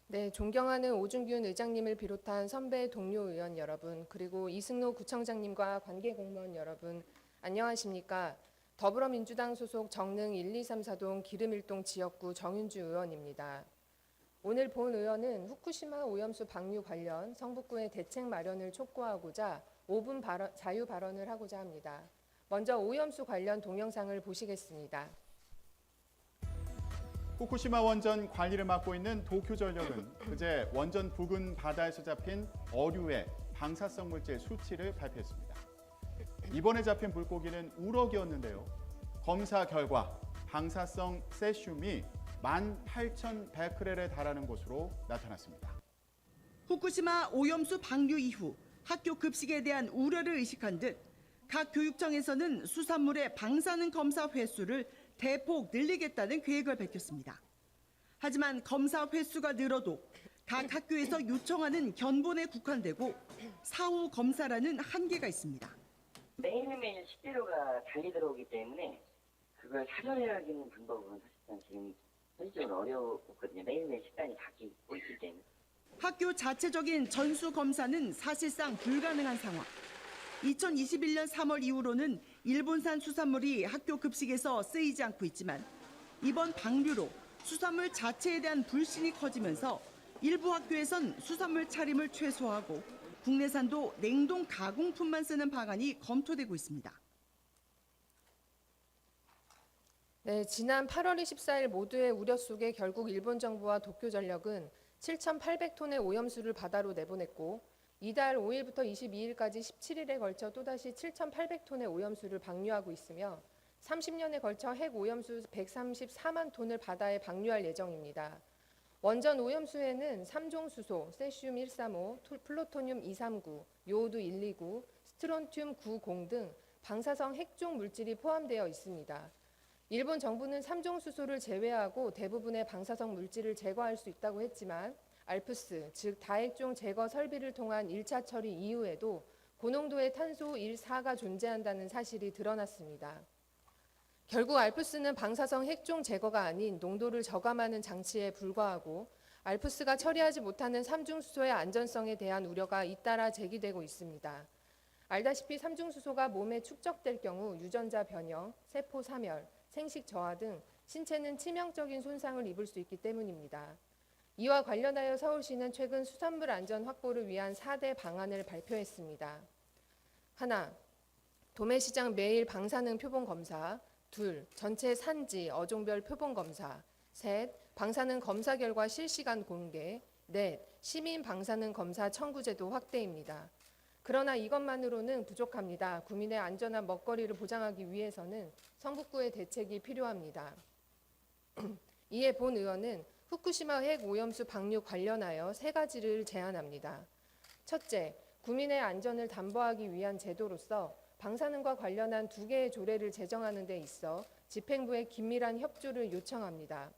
네, 존경하는 오준균 의장님을 비롯한 선배 동료 의원 여러분, 그리고 이승로 구청장님과 관계 공무원 여러분, 안녕하십니까? 더불어민주당 소속 정릉 1, 2, 3, 4동 기름일동 지역구 정윤주 의원입니다. 오늘 본 의원은 후쿠시마 오염수 방류 관련 성북구의 대책 마련을 촉구하고자 5분 자유 발언을 하고자 합니다. 먼저 오염수 관련 동영상을 보시겠습니다. 후쿠시마 원전 관리를 맡고 있는 도쿄전력은 그제 원전 부근 바다에서 잡힌 어류의 방사성 물질 수치를 발표했습니다. 이번에 잡힌 물고기는 우럭이었는데요. 검사 결과 방사성 세슘이 18,100베크렐에 달하는 것으로 나타났습니다. 후쿠시마 오염수 방류 이후 학교 급식에 대한 우려를 의식한 듯 각 교육청에서는 수산물의 방사능 검사 횟수를 대폭 늘리겠다는 계획을 밝혔습니다. 하지만 검사 횟수가 늘어도 각 학교에서 요청하는 견본에 국한되고 사후 검사라는 한계가 있습니다. 매일매일 식재료가 달리 들어오기 때문에 그걸 사전에 알기는 방법은 사실상 지금 현실적으로 어려웠거든요. 매일매일 식단이 바뀌고 있기 때문에. 학교 자체적인 전수 검사는 사실상 불가능한 상황. 2021년 3월 이후로는 일본산 수산물이 학교 급식에서 쓰이지 않고 있지만 이번 방류로 수산물 자체에 대한 불신이 커지면서 일부 학교에선 수산물 차림을 최소화하고 국내산도 냉동 가공품만 쓰는 방안이 검토되고 있습니다. 네, 지난 8월 24일 모두의 우려 속에 결국 일본 정부와 도쿄전력은 7,800톤의 오염수를 바다로 내보냈고 이달 5일부터 22일까지 17일에 걸쳐 또다시 7,800톤의 오염수를 방류하고 있으며 30년에 걸쳐 핵 오염수 134만 톤을 바다에 방류할 예정입니다. 원전 오염수에는 3종 수소, 세슘 135, 플루토늄 239, 요오드 129, 스트론튬 90 등 방사성 핵종 물질이 포함되어 있습니다. 일본 정부는 3종 수소를 제외하고 대부분의 방사성 물질을 제거할 수 있다고 했지만 알프스, 즉 다핵종 제거 설비를 통한 1차 처리 이후에도 고농도의 탄소 1,4가 존재한다는 사실이 드러났습니다. 결국 알프스는 방사성 핵종 제거가 아닌 농도를 저감하는 장치에 불과하고 알프스가 처리하지 못하는 삼중수소의 안전성에 대한 우려가 잇따라 제기되고 있습니다. 알다시피 삼중수소가 몸에 축적될 경우 유전자 변형, 세포 사멸, 생식 저하 등 신체는 치명적인 손상을 입을 수 있기 때문입니다. 이와 관련하여 서울시는 최근 수산물 안전 확보를 위한 4대 방안을 발표했습니다. 하나, 도매시장 매일 방사능 표본 검사. 둘, 전체 산지, 어종별 표본 검사. 셋, 방사능 검사 결과 실시간 공개. 넷, 시민 방사능 검사 청구제도 확대입니다. 그러나 이것만으로는 부족합니다. 구민의 안전한 먹거리를 보장하기 위해서는 성북구의 대책이 필요합니다. 이에 본 의원은 후쿠시마 핵 오염수 방류 관련하여 3가지를 제안합니다. 첫째, 구민의 안전을 담보하기 위한 제도로서 방사능과 관련한 2개의 조례를 제정하는 데 있어 집행부의 긴밀한 협조를 요청합니다.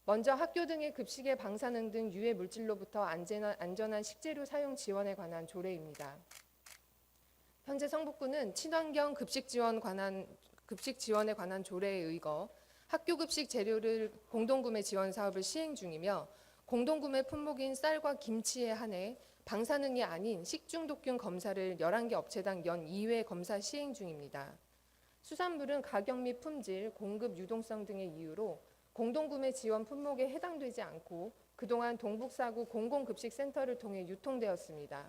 먼저 학교 등의 급식의 방사능 등 유해 물질로부터 안전한 식재료 사용 지원에 관한 조례입니다. 현재 성북구는 친환경 급식 지원에 관한 조례에 의거 학교 급식 재료를 공동구매 지원 사업을 시행 중이며 공동구매 품목인 쌀과 김치에 한해 방사능이 아닌 식중독균 검사를 11개 업체당 연 2회 검사 시행 중입니다. 수산물은 가격 및 품질, 공급 유동성 등의 이유로 공동구매 지원 품목에 해당되지 않고 그동안 동북사구 공공급식센터를 통해 유통되었습니다.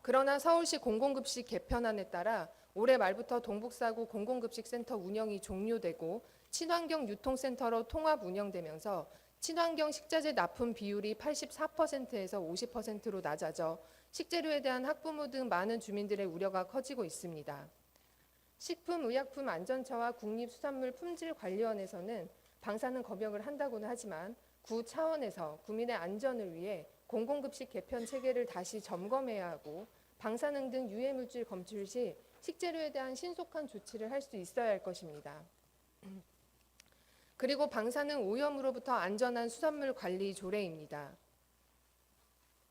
그러나 서울시 공공급식 개편안에 따라 올해 말부터 동북사구 공공급식센터 운영이 종료되고 친환경 유통센터로 통합 운영되면서 친환경 식자재 납품 비율이 84%에서 50%로 낮아져 식재료에 대한 학부모 등 많은 주민들의 우려가 커지고 있습니다. 식품의약품안전처와 국립수산물품질관리원에서는 방사능 검역을 한다고는 하지만 구 차원에서 구민의 안전을 위해 공공급식 개편 체계를 다시 점검해야 하고 방사능 등 유해물질 검출 시 식재료에 대한 신속한 조치를 할 수 있어야 할 것입니다. 그리고 방사능 오염으로부터 안전한 수산물 관리 조례입니다.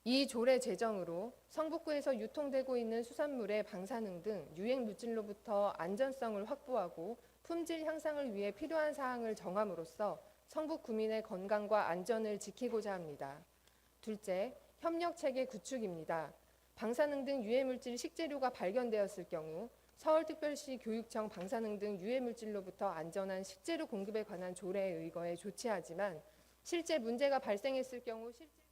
이 조례 제정으로 성북구에서 유통되고 있는 수산물의 방사능 등 유해 물질로부터 안전성을 확보하고 품질 향상을 위해 필요한 사항을 정함으로써 성북 구민의 건강과 안전을 지키고자 합니다. 둘째, 협력 체계 구축입니다. 방사능 등 유해물질 식재료가 발견되었을 경우 서울특별시 교육청 방사능 등 유해물질로부터 안전한 식재료 공급에 관한 조례에 의거해 조치하지만 실제 문제가 발생했을 경우 실제